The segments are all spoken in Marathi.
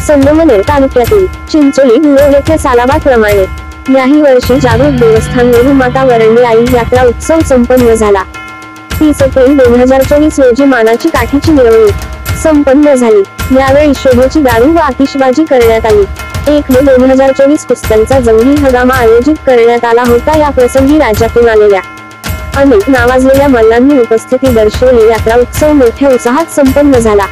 संगमनेर तालुक्यातील चिंचोली गुरव येथे सालाबादप्रमाणे याही वर्षी जागृत देवस्थान वेणुमाता वरंडी आई यात्रा उत्सव संपन्न झाला। 30 एप्रिल 2024 रोजी मानाची काठीची मिरवणूक संपन्न झाली। यावेळी शोभेची दारू व आतिषबाजी करण्यात आली। 1 मे 2024 कुस्त्यांचा जंगी हंगामा आयोजित करण्यात आला होता। या प्रसंगी राज्यातून आलेल्या अनेक नावाजलेल्या मल्लांनी उपस्थिती दर्शवली। यात्रा उत्सव मोठ्या उत्साहात संपन्न झाला।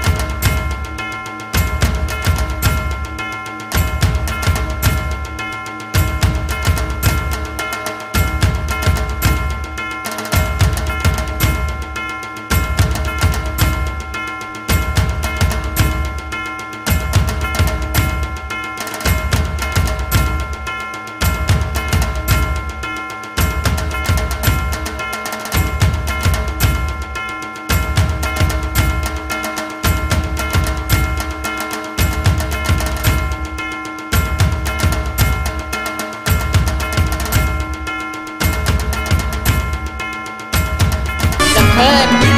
Japan